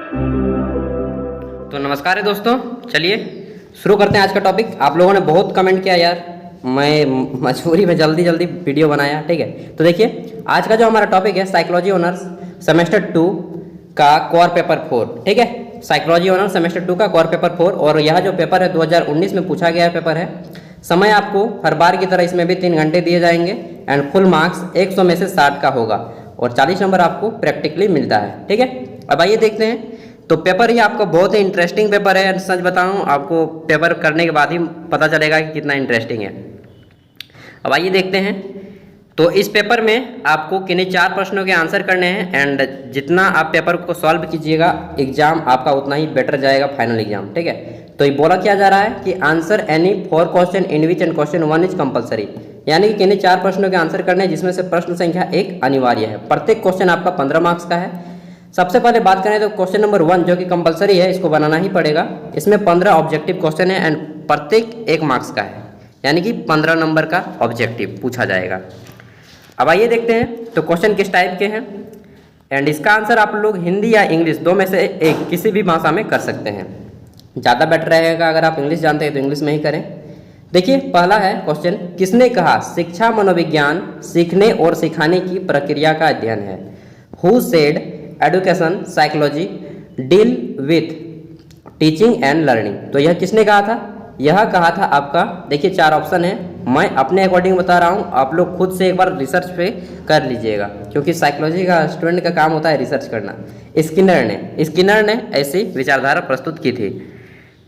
तो नमस्कार है दोस्तों, चलिए शुरू करते हैं आज का टॉपिक। आप लोगों ने बहुत कमेंट किया यार, मैं मजबूरी में जल्दी जल्दी वीडियो बनाया, ठीक है। तो देखिए आज का जो हमारा टॉपिक है साइकोलॉजी ऑनर्स सेमेस्टर 2 का कोर पेपर 4, ठीक है। साइकोलॉजी ऑनर्स सेमेस्टर 2 का कोर पेपर 4, और यह जो पेपर है 2019 में पूछा गया पेपर है। समय आपको हर बार की तरह इसमें भी 3 घंटे दिए जाएंगे एंड फुल मार्क्स 100 में से 60 का होगा और 40 नंबर आपको प्रैक्टिकली मिलता है, ठीक है। अब आइए देखते हैं। तो पेपर ही आपका बहुत ही इंटरेस्टिंग पेपर है, सच बताऊं आपको पेपर करने के बाद ही पता चलेगा कि कितना इंटरेस्टिंग है। अब आइए देखते हैं। तो इस पेपर में आपको किन्हीं 4 प्रश्नों के आंसर करने हैं एंड जितना आप पेपर को सॉल्व कीजिएगा एग्जाम आपका उतना ही बेटर जाएगा, फाइनल एग्जाम, ठीक है। तो ये बोला क्या जा रहा है कि answer any 4 question in which and question 1 is compulsory, यानी कि किन्हीं 4 प्रश्नों के आंसर करने हैं जिसमें से प्रश्न संख्या 1 अनिवार्य है। प्रत्येक क्वेश्चन आपका 15 मार्क्स का है। सबसे पहले बात करें तो क्वेश्चन नंबर 1 जो कि कंपलसरी है, इसको बनाना ही पड़ेगा। इसमें 15 ऑब्जेक्टिव क्वेश्चन है एंड प्रत्येक 1 मार्क्स का है, यानी कि 15 नंबर का ऑब्जेक्टिव पूछा जाएगा। अब आइए देखते हैं तो क्वेश्चन किस टाइप के हैं एंड इसका आंसर आप लोग हिंदी या इंग्लिश 2 में से एक किसी भी भाषा में कर सकते हैं। ज़्यादा बेटर रहेगा अगर आप इंग्लिश जानते हैं तो इंग्लिश में ही करें। देखिए पहला है क्वेश्चन, किसने कहा शिक्षा मनोविज्ञान सीखने और सिखाने की प्रक्रिया का अध्ययन है। Who said education psychology deal with teaching and learning. तो यह किसने कहा था? यह कहा था आपका, देखिए 4 ऑप्शन है, मैं अपने अकॉर्डिंग बता रहा हूँ, आप लोग खुद से एक बार रिसर्च पे कर लीजिएगा क्योंकि साइकोलॉजी का स्टूडेंट का काम होता है रिसर्च करना। स्किनर ने ऐसी विचारधारा प्रस्तुत की थी।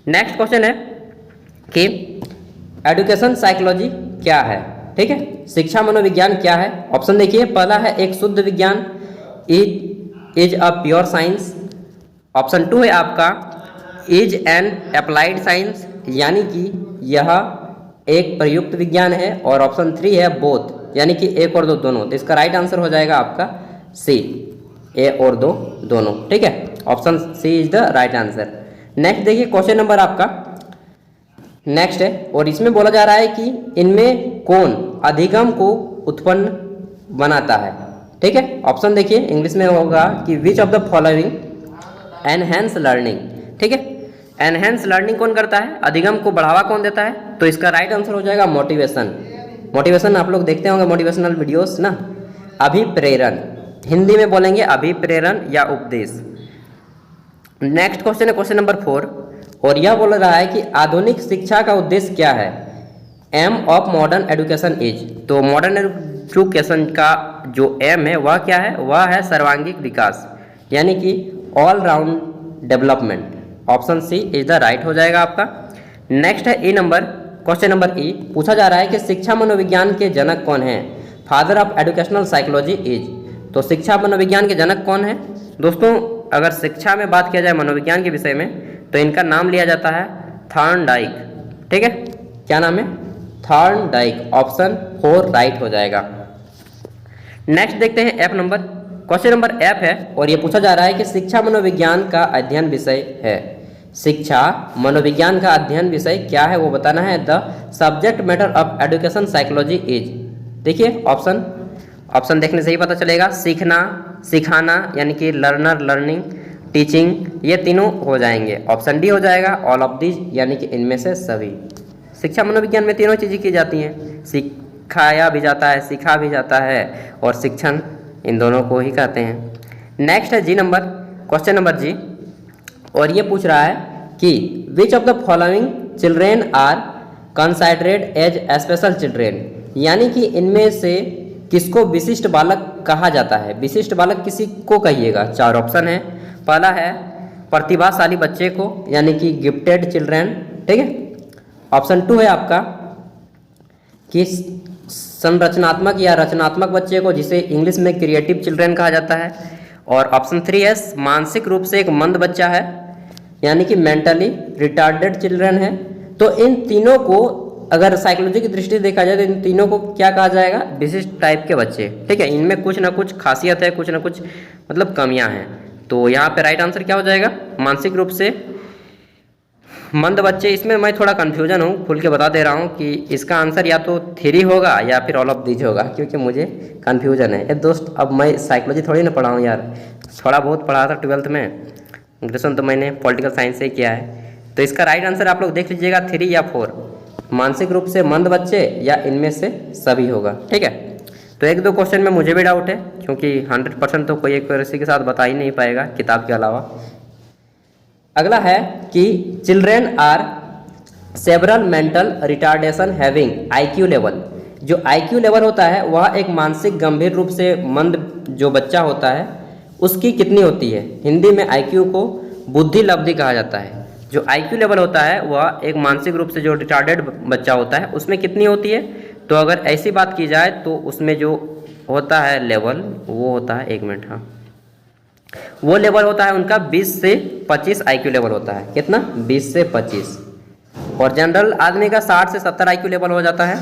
नेक्स्ट क्वेश्चन है कि एडुकेशन साइकोलॉजी क्या है, ठीक है, शिक्षा मनोविज्ञान क्या है। ऑप्शन देखिए, पहला है एक शुद्ध विज्ञान, is a pure science. Option 2 है आपका इज एन अप्लाइड साइंस, यानी कि यह एक प्रयुक्त विज्ञान है। और ऑप्शन 3 है बोथ, यानी कि एक और दो दोनों। तो इसका राइट आंसर हो जाएगा आपका सी, ए और दो दोनों, ठीक है। Option C is the right answer. Next देखिए क्वेश्चन नंबर आपका नेक्स्ट है और इसमें बोला जा रहा है कि इनमें कौन अधिगम को उत्पन्न बनाता है, ठीक है। ऑप्शन देखिए इंग्लिश में होगा कि which of the following enhance learning, ठीक है। एनहेंस लर्निंग कौन करता है, अधिगम को बढ़ावा कौन देता है। तो इसका राइट आंसर हो जाएगा मोटिवेशन। आप लोग देखते होंगे मोटिवेशनल वीडियोस ना। अभिप्रेरण, हिंदी में बोलेंगे अभिप्रेरण या उपदेश। नेक्स्ट क्वेश्चन है क्वेश्चन नंबर 4 और यह बोल रहा है कि आधुनिक शिक्षा का उद्देश्य क्या है। Aim of modern education is. तो मॉडर्न एजुकेशन का जो एम है वह क्या है, वह है सर्वांगीण विकास, यानी कि all round development. Option C is the right हो जाएगा आपका। नेक्स्ट है E number, question number E. पूछा जा रहा है कि शिक्षा मनोविज्ञान के जनक कौन है। Father of educational psychology is. तो शिक्षा मनोविज्ञान के जनक कौन है दोस्तों? अगर शिक्षा में बात किया जाए मनोविज्ञान के विषय में तो इनका नाम लिया जाता है थॉर्नडाइक, ठीक है। क्या नाम है? थॉर्नडाइक। ऑप्शन 4 राइट हो जाएगा। नेक्स्ट देखते हैं F number, question number F है और ये पूछा जा रहा है कि शिक्षा मनोविज्ञान का अध्ययन विषय है। शिक्षा मनोविज्ञान का अध्ययन विषय क्या है वो बताना है। The subject matter of education psychology is. देखिए ऑप्शन देखने से ही पता चलेगा। सीखना, सिखाना, यानी कि लर्नर लर्निंग, टीचिंग, ये तीनों हो जाएंगे। ऑप्शन डी हो जाएगा ऑल ऑफ दीज, यानी कि इनमें से सभी। शिक्षा मनोविज्ञान में तीनों चीज़ें की जाती हैं, सिखाया भी जाता है, सीखा भी जाता है और शिक्षण, इन दोनों को ही कहते हैं। नेक्स्ट है G number, question number G और ये पूछ रहा है कि which of the following children are considered as special children, यानी कि इनमें से किसको विशिष्ट बालक कहा जाता है। विशिष्ट बालक किसी को कहिएगा। 4 ऑप्शन है। पहला है प्रतिभाशाली बच्चे को, यानी कि गिफ्टेड चिल्ड्रेन, ठीक है। ऑप्शन 2 है आपका कि संरचनात्मक या रचनात्मक बच्चे को, जिसे इंग्लिश में क्रिएटिव चिल्ड्रेन कहा जाता है। और ऑप्शन 3 है मानसिक रूप से एक मंद बच्चा है, यानी कि मेंटली रिटार्डेड चिल्ड्रन है। तो इन तीनों को अगर साइकोलॉजी की दृष्टि से देखा जाए तो इन तीनों को क्या कहा जाएगा, विशिष्ट टाइप के बच्चे, ठीक है। इनमें कुछ ना कुछ खासियत है, कुछ ना कुछ मतलब कमियां हैं। तो यहाँ पे राइट आंसर क्या हो जाएगा, मानसिक रूप से मंद बच्चे। इसमें मैं थोड़ा कन्फ्यूजन हूँ, खुल के बता दे रहा हूँ कि इसका आंसर या तो 3 होगा या फिर ऑल ऑफ दीज होगा, क्योंकि मुझे कन्फ्यूजन है। दोस्त अब मैं साइकोलॉजी थोड़ी ना पढ़ा हूँ यार, थोड़ा बहुत पढ़ा था 12th में, ग्रेजुएशन तो मैंने पॉलिटिकल साइंस से किया है। तो इसका राइट आंसर आप लोग देख लीजिएगा 3 या 4, मानसिक रूप से मंद बच्चे या इनमें से सभी होगा। ठीक है, तो 1-2 क्वेश्चन में मुझे भी डाउट है, क्योंकि 100% तो कोई एक्यूरेसी के साथ बता ही नहीं पाएगा किताब के अलावा। अगला है कि children are several mental retardation having IQ level. जो IQ लेवल होता है वह एक मानसिक गंभीर रूप से मंद जो बच्चा होता है उसकी कितनी होती है। हिंदी में IQ को बुद्धि लब्धि कहा जाता है। जो IQ लेवल होता है वह एक मानसिक रूप से जो रिटार्डेड बच्चा होता है उसमें कितनी होती है। तो अगर ऐसी बात की जाए तो उसमें जो होता है लेवल वो होता है, 1 मिनट, हाँ, वो लेवल होता है उनका 20 से 25 IQ लेवल होता है। कितना? 20 से 25। और जनरल आदमी का 60 से 70 IQ लेवल हो जाता है।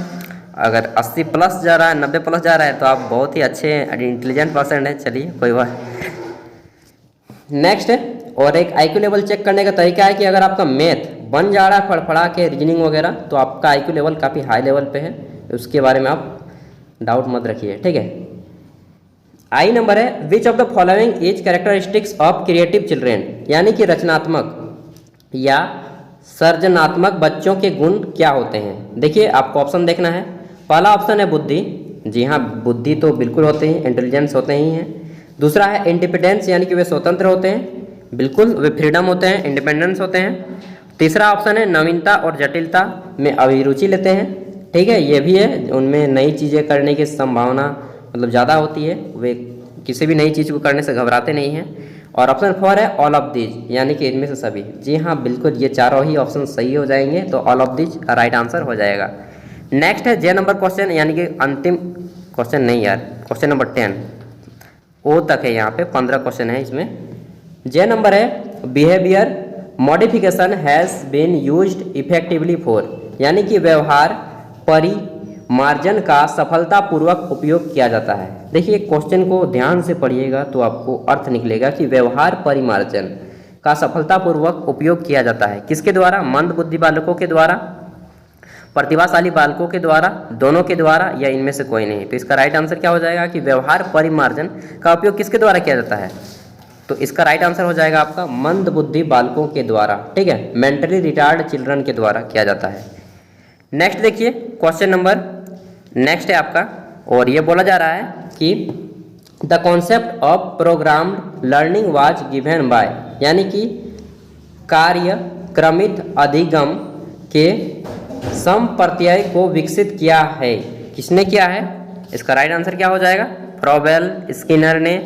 अगर 80 प्लस जा रहा है, 90 प्लस जा रहा है तो आप बहुत ही अच्छे इंटेलिजेंट पर्सन है। चलिए कोई बात। नेक्स्ट है, और एक IQ लेवल चेक करने का तरीका है कि अगर आपका मैथ बन जा रहा है फड़फड़ा के रीजनिंग वगैरह तो आपका IQ लेवल काफ़ी हाई लेवल पे है, उसके बारे में आप डाउट मत रखिए। ठीक है, आई नंबर है विच of the following is characteristics of creative children, यानी कि रचनात्मक या सर्जनात्मक बच्चों के गुण क्या होते हैं। देखिए आपको ऑप्शन देखना है। पहला ऑप्शन है बुद्धि, जी हाँ बुद्धि तो बिल्कुल होते हैं, इंटेलिजेंस होते ही हैं। दूसरा है इंडिपेंडेंस, यानी कि वे स्वतंत्र होते हैं, बिल्कुल वे फ्रीडम होते हैं, इंडिपेंडेंस होते हैं। तीसरा ऑप्शन है नवीनता और जटिलता में अभिरुचि लेते हैं। ठीक है, ये भी है, उनमें नई चीज़ें करने की संभावना मतलब ज़्यादा होती है, वे किसी भी नई चीज़ को करने से घबराते नहीं हैं। और ऑप्शन 4 है ऑल ऑफ दीज, यानी कि इनमें से सभी। जी हाँ बिल्कुल, ये चारों ही ऑप्शन सही हो जाएंगे, तो all of these right answer हो जाएगा। नेक्स्ट है जे नंबर क्वेश्चन, यानी कि अंतिम क्वेश्चन नहीं यार, क्वेश्चन नंबर 10 ओ तक है, यहाँ पे 15 क्वेश्चन है इसमें। जे नंबर है behaviour modification has been used effectively for, यानी कि व्यवहार परिमार्जन का सफलतापूर्वक उपयोग किया जाता है। देखिए क्वेश्चन को ध्यान से पढ़िएगा तो आपको अर्थ निकलेगा कि व्यवहार परिमार्जन का सफलतापूर्वक उपयोग किया जाता है किसके द्वारा? मंद बुद्धि बालकों के द्वारा, प्रतिभाशाली बालकों के द्वारा, दोनों के द्वारा, या इनमें से कोई नहीं। तो इसका राइट आंसर क्या हो जाएगा कि व्यवहार परिमार्जन का उपयोग किसके द्वारा किया जाता है। तो इसका राइट आंसर हो जाएगा आपका मंद बुद्धि बालकों के द्वारा। ठीक है, मेंटली रिटार्ड चिल्ड्रन के द्वारा किया जाता है। नेक्स्ट देखिए क्वेश्चन नंबर नेक्स्ट है आपका, और ये बोला जा रहा है कि the concept of programmed learning was given by, यानी कि कार्य क्रमित अधिगम के समप्रत्यय को विकसित किया है, किसने किया है? इसका राइट आंसर क्या हो जाएगा? फ्रॉबेल, स्किनर ने,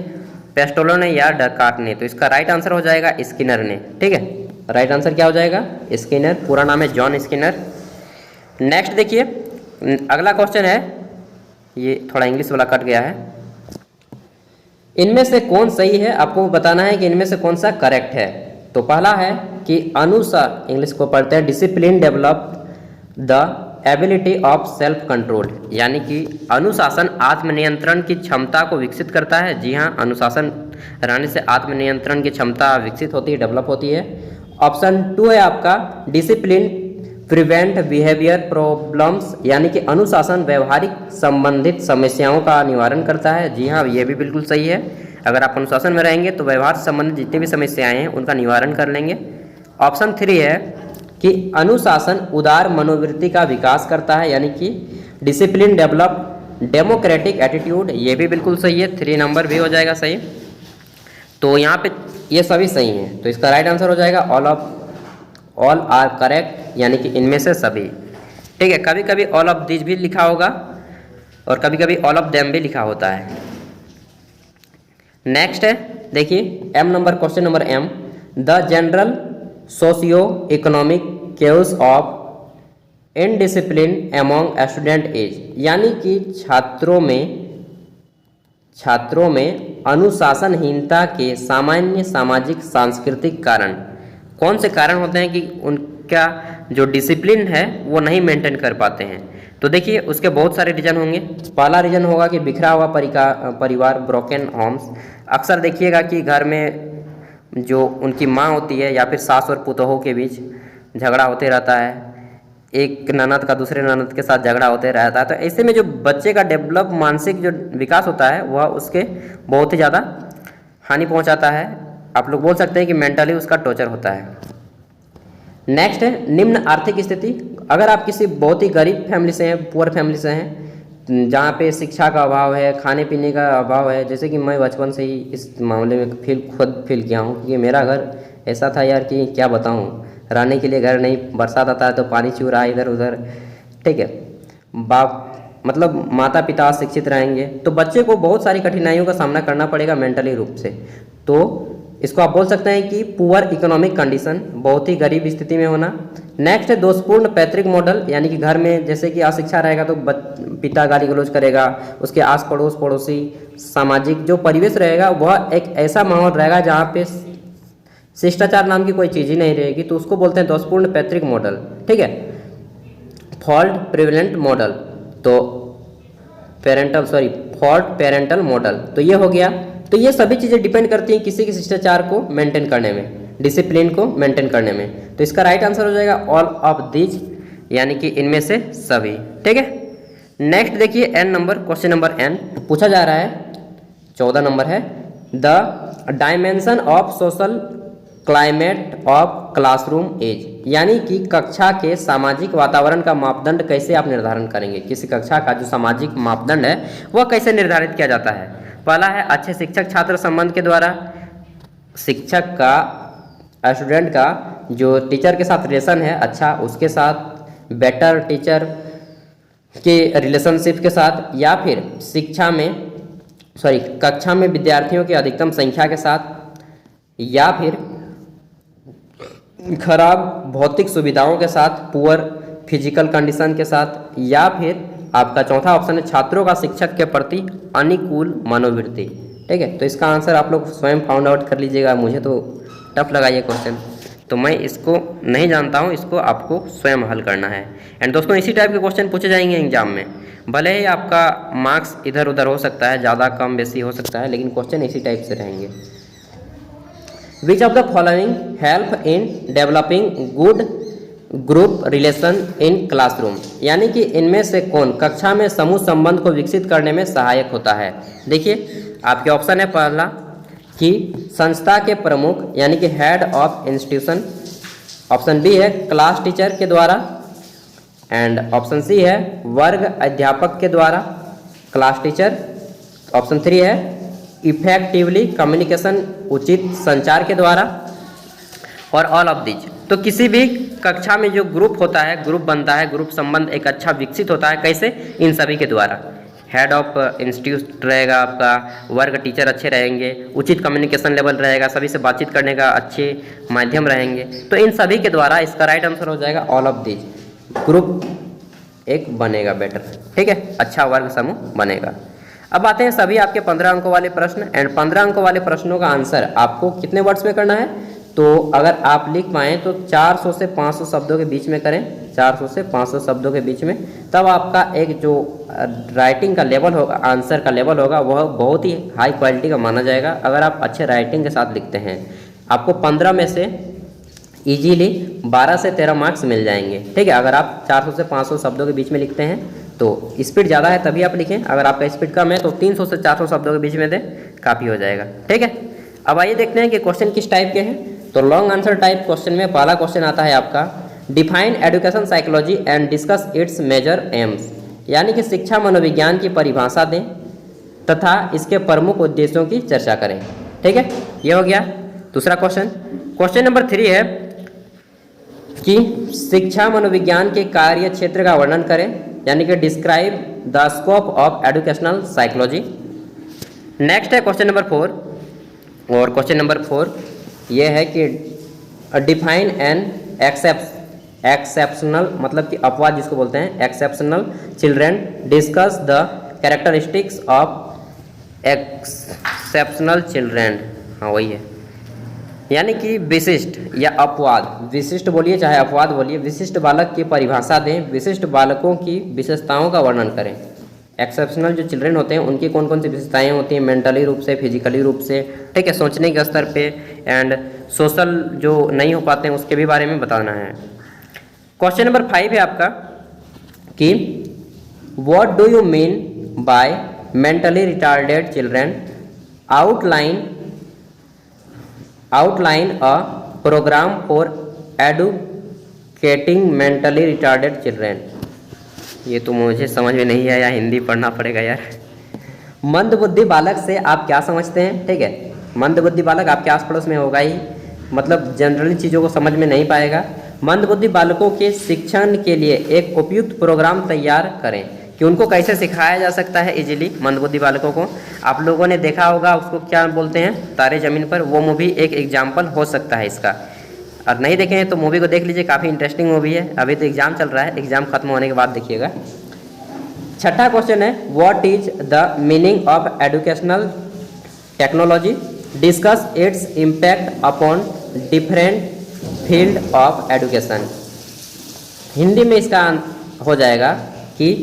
पेस्टोलो ने या डकार्ट ने। तो इसका राइट आंसर हो जाएगा स्किनर ने। ठीक है, राइट आंसर क्या हो जाएगा? स्किनर, पूरा नाम है जॉन स्किनर। नेक्स्ट देखिए अगला क्वेश्चन है, ये थोड़ा इंग्लिश वाला कट गया है। इनमें से कौन सही है, आपको बताना है कि इनमें से कौन सा करेक्ट है। तो पहला है कि अनुसार, इंग्लिश को पढ़ते हैं, discipline develop the ability of self control, यानी कि अनुशासन आत्मनियंत्रण की क्षमता को विकसित करता है। जी हाँ, अनुशासन रहने से आत्मनियंत्रण की क्षमता विकसित होती है, डेवलप होती है। ऑप्शन 2 है आपका डिसिप्लिन प्रिवेंट बिहेवियर प्रॉब्लम्स, यानी कि अनुशासन व्यवहारिक संबंधित समस्याओं का निवारण करता है। जी हाँ, ये भी बिल्कुल सही है। अगर आप अनुशासन में रहेंगे तो व्यवहार से संबंधित जितनी भी समस्याएं हैं उनका निवारण कर लेंगे। ऑप्शन 3 है कि अनुशासन उदार मनोवृत्ति का विकास करता है, यानी कि डिसिप्लिन डेवलप डेमोक्रेटिक एटीट्यूड, ये भी बिल्कुल सही है, 3 नंबर भी हो जाएगा सही। तो यहाँ पे ये सभी सही हैं, तो इसका राइट आंसर हो जाएगा ऑल आर करेक्ट, यानी कि इनमें से सभी। ठीक है, कभी कभी ऑल ऑफ दिस भी लिखा होगा और कभी कभी ऑल ऑफ देम भी लिखा होता है। नेक्स्ट है देखिए M number, question number M, the general socio economic case of indiscipline among student as, यानी कि छात्रों में अनुशासनहीनता के सामान्य सामाजिक सांस्कृतिक कारण, कौन से कारण होते हैं कि उनका जो डिसिप्लिन है वो नहीं मेंटेन कर पाते हैं। तो देखिए उसके बहुत सारे रीजन होंगे। पहला रीजन होगा कि बिखरा हुआ परिवार, ब्रोकन होम्स। अक्सर देखिएगा कि घर में जो उनकी माँ होती है या फिर सास और पुतोहू के बीच झगड़ा होते रहता है, एक ननद का दूसरे ननद के साथ झगड़ा होते रहता है। तो ऐसे में जो बच्चे का डेवलप मानसिक जो विकास होता है वह उसके बहुत ही ज़्यादा हानि पहुंचाता है। आप लोग बोल सकते हैं कि मेंटली उसका टॉर्चर होता है। नेक्स्ट है निम्न आर्थिक स्थिति। अगर आप किसी बहुत ही गरीब फैमिली से हैं, पुअर फैमिली से हैं, जहाँ पे शिक्षा का अभाव है, खाने पीने का अभाव है, जैसे कि मैं बचपन से ही इस मामले में खुद फील किया हूँ, क्योंकि मेरा घर ऐसा था यार कि क्या बताऊँ, रहने के लिए घर नहीं, बरसात आता है तो पानी चू रहा है इधर उधर, ठीक है। बाप मतलब माता पिता शिक्षित रहेंगे तो बच्चे को बहुत सारी कठिनाइयों का सामना करना पड़ेगा मेंटली रूप से। तो इसको आप बोल सकते हैं कि पुअर इकोनॉमिक कंडीशन, बहुत ही गरीब स्थिति में होना। नेक्स्ट है दोषपूर्ण पैतृक मॉडल, यानी कि घर में जैसे कि अशिक्षा रहेगा तो पिता गाली गलौज करेगा, उसके आस पड़ोस पड़ोसी सामाजिक जो परिवेश रहेगा वह एक ऐसा माहौल रहेगा जहाँ पे शिष्टाचार नाम की कोई चीज़ ही नहीं रहेगी, तो उसको बोलते हैं दोषपूर्ण पैतृक मॉडल, ठीक है। फॉल्ट प्रिवेलेंट मॉडल, तो फॉल्ट पेरेंटल मॉडल, तो ये हो गया। तो ये सभी चीज़ें डिपेंड करती हैं किसी के शिष्टाचार को मेंटेन करने में, डिसिप्लिन को मेंटेन करने में। तो इसका राइट आंसर हो जाएगा ऑल ऑफ दीज, यानी कि इनमें से सभी, ठीक है। नेक्स्ट देखिए N number, question number N पूछा जा रहा है, 14 नंबर है, the dimension of social climate of classroom as, यानी कि कक्षा के सामाजिक वातावरण का मापदंड कैसे आप निर्धारण करेंगे। किसी कक्षा का जो सामाजिक मापदंड है वह कैसे निर्धारित किया जाता है। पहला है अच्छे शिक्षक छात्र संबंध के द्वारा, शिक्षक का स्टूडेंट का जो टीचर के साथ रिलेशन है अच्छा, उसके साथ बेटर टीचर के रिलेशनशिप के साथ, या फिर कक्षा में विद्यार्थियों की अधिकतम संख्या के साथ, या फिर खराब भौतिक सुविधाओं के साथ, पुअर फिजिकल कंडीशन के साथ, या फिर आपका चौथा ऑप्शन है छात्रों का शिक्षक के प्रति अनुकूल मनोवृत्ति, ठीक है। तो इसका आंसर आप लोग स्वयं फाउंड आउट कर लीजिएगा, मुझे तो टफ लगा ये क्वेश्चन, तो मैं इसको नहीं जानता हूँ, इसको आपको स्वयं हल करना है। एंड दोस्तों इसी टाइप के क्वेश्चन पूछे जाएंगे एग्जाम में, भले ही आपका मार्क्स इधर उधर हो सकता है, ज़्यादा कम बेसी हो सकता है, लेकिन क्वेश्चन इसी टाइप से रहेंगे। विच of the following help in developing good group relation in classroom, यानी कि इनमें से कौन कक्षा में समूह संबंध को विकसित करने में सहायक होता है। देखिए आपके ऑप्शन है पहला कि संस्था के प्रमुख यानी कि head of institution, option B है क्लास टीचर के द्वारा, एंड ऑप्शन सी है वर्ग अध्यापक के द्वारा, क्लास टीचर, ऑप्शन 3 है इफेक्टिवली कम्युनिकेशन उचित संचार के द्वारा, और ऑल ऑफ दीज। तो किसी भी कक्षा में जो ग्रुप होता है, ग्रुप बनता है, ग्रुप संबंध एक अच्छा विकसित होता है, कैसे, इन सभी के द्वारा। हेड ऑफ इंस्टीट्यूट रहेगा आपका, वर्ग टीचर अच्छे रहेंगे, उचित कम्युनिकेशन लेवल रहेगा, सभी से बातचीत करने का अच्छे माध्यम रहेंगे, तो इन सभी के द्वारा इसका राइट आंसर हो जाएगा ऑल ऑफ दीज, ग्रुप एक बनेगा बेटर, ठीक है, अच्छा वर्ग समूह बनेगा। अब आते हैं सभी आपके 15 अंकों वाले प्रश्न, एंड 15 अंकों वाले प्रश्नों का आंसर आपको कितने वर्ड्स में करना है, तो अगर आप लिख पाएँ तो 400 से 500 शब्दों के बीच में करें, 400 से 500 शब्दों के बीच में, तब आपका एक जो राइटिंग का लेवल होगा, आंसर का लेवल होगा, वह बहुत ही हाई क्वालिटी का माना जाएगा। अगर आप अच्छे राइटिंग के साथ लिखते हैं, आपको 15 में से इजीली 12 से 13 मार्क्स मिल जाएंगे, ठीक है। अगर आप 400 से 500 शब्दों के बीच में लिखते हैं तो स्पीड ज़्यादा है तभी आप लिखें, अगर आपका स्पीड कम है तो 300 से 400 शब्दों के बीच में दें, काफ़ी हो जाएगा, ठीक है। अब आइए देखते हैं कि क्वेश्चन किस टाइप के हैं। तो लॉन्ग आंसर टाइप क्वेश्चन में पहला क्वेश्चन आता है आपका, define education psychology and discuss its major aims, यानी कि शिक्षा मनोविज्ञान की परिभाषा दें तथा इसके प्रमुख उद्देश्यों की चर्चा करें, ठीक है। यह हो गया दूसरा क्वेश्चन। क्वेश्चन नंबर 3 है कि शिक्षा मनोविज्ञान के कार्य क्षेत्र का वर्णन करें, यानी कि describe the scope of educational psychology. Next है क्वेश्चन नंबर 4, और क्वेश्चन नंबर 4 ये है कि डिफाइन एन एक्सेप्शनल, मतलब कि अपवाद जिसको बोलते हैं, exceptional children, discuss the characteristics of exceptional children, हाँ वही है, यानी कि विशिष्ट या अपवाद, विशिष्ट बोलिए चाहे अपवाद बोलिए, विशिष्ट बालक की परिभाषा दें, विशिष्ट बालकों की विशेषताओं का वर्णन करें। एक्सेप्शनल जो चिल्ड्रेन होते हैं उनकी कौन कौन सी विशेषताएं होती हैं, मेंटली रूप से, फिजिकली रूप से, ठीक है, सोचने के स्तर पे, एंड सोशल जो नहीं हो पाते हैं उसके भी बारे में बताना है। क्वेश्चन नंबर 5 है आपका कि what do you mean by mentally retarded children, outline outline a programme for educating mentally retarded children. ये तो मुझे समझ में नहीं आया, हिंदी पढ़ना पड़ेगा यार। मंदबुद्धि बालक से आप क्या समझते हैं? ठीक है, मंदबुद्धि बालक आपके आस पड़ोस में होगा ही, मतलब जनरली चीज़ों को समझ में नहीं पाएगा। मंदबुद्धि बालकों के शिक्षण के लिए एक उपयुक्त प्रोग्राम तैयार करें कि उनको कैसे सिखाया जा सकता है इजीली। मंदबुद्धि बालकों को आप लोगों ने देखा होगा, उसको क्या बोलते हैं, तारे ज़मीन पर। वो मूवी एक एग्जाम्पल हो सकता है इसका। और नहीं देखे हैं तो मूवी को देख लीजिए, काफ़ी इंटरेस्टिंग मूवी है। अभी तो एग्जाम चल रहा है, एग्जाम खत्म होने के बाद देखिएगा। छठा क्वेश्चन है, what is the meaning of educational technology, discuss its impact upon different field of education. Hindi में इसका हो जाएगा कि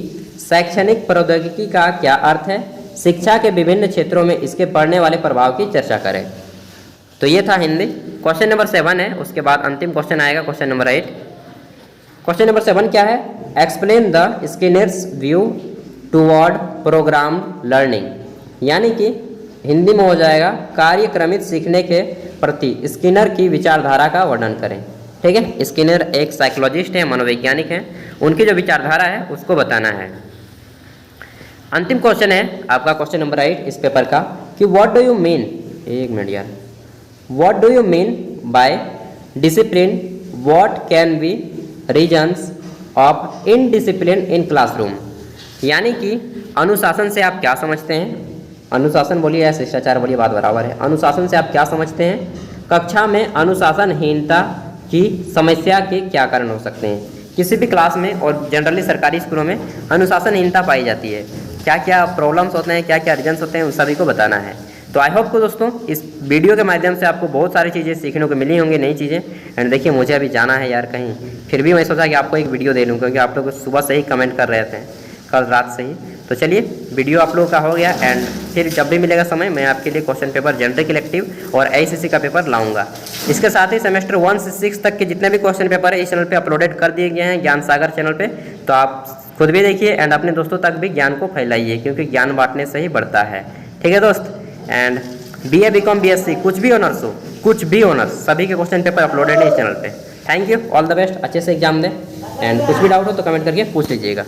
शैक्षणिक प्रौद्योगिकी का क्या अर्थ है, शिक्षा के विभिन्न क्षेत्रों में इसके पड़ने वाले प्रभाव की चर्चा करें। तो ये था हिंदी। क्वेश्चन नंबर 7 है, उसके बाद अंतिम क्वेश्चन आएगा क्वेश्चन नंबर 8। क्वेश्चन नंबर 7 क्या है, explain the Skinner's view toward programme learning, यानी कि हिंदी में हो जाएगा कार्यक्रमित सीखने के प्रति स्किनर की विचारधारा का वर्णन करें। ठीक है, स्किनर एक साइकोलॉजिस्ट है, मनोवैज्ञानिक हैं, उनकी जो विचारधारा है उसको बताना है। अंतिम क्वेश्चन है आपका क्वेश्चन नंबर 8 इस पेपर का कि व्हाट डू यू मीन, एक मिनट यार, what do you mean by discipline, what can be reasons of indiscipline in classroom, यानी कि अनुशासन से आप क्या समझते हैं। अनुशासन बोलिए या शिष्टाचार बोलिए, बात बराबर है। अनुशासन से आप क्या समझते हैं, कक्षा में अनुशासनहीनता की समस्या के क्या कारण हो सकते हैं। किसी भी क्लास में और जनरली सरकारी स्कूलों में अनुशासनहीनता पाई जाती है, क्या क्या प्रॉब्लम्स होते हैं, क्या क्या रीजन्स होते हैं, उन सभी को बताना है। तो आई होप को दोस्तों इस वीडियो के माध्यम से आपको बहुत सारी चीज़ें सीखने को मिली होंगी, नई चीज़ें। एंड देखिए मुझे अभी जाना है यार कहीं, फिर भी मैं सोचा कि आपको एक वीडियो दे लूँ, क्योंकि आप लोग सुबह से ही कमेंट कर रहे थे, कल रात से ही। तो चलिए वीडियो आप लोगों का हो गया, एंड फिर जब भी मिलेगा समय मैं आपके लिए क्वेश्चन पेपर जनरल कलेक्टिव और AICC का पेपर लाऊंगा। इसके साथ ही सेमेस्टर 1 से 6 तक के जितने भी क्वेश्चन पेपर है इस चैनल पे अपलोडेड कर दिए गए हैं, ज्ञान सागर चैनल पे। तो आप खुद भी देखिए एंड अपने दोस्तों तक भी ज्ञान को फैलाइए, क्योंकि ज्ञान बांटने से ही बढ़ता है। ठीक है दोस्त, एंड BA BCom BSc कुछ भी ऑनर्स हो, कुछ भी ऑनर्स, सभी के क्वेश्चन पेपर अपलोडेड है इस चैनल पे। Thank you, all the best, अच्छे से एग्जाम दें, एंड कुछ भी डाउट हो तो कमेंट करके पूछ लीजिएगा।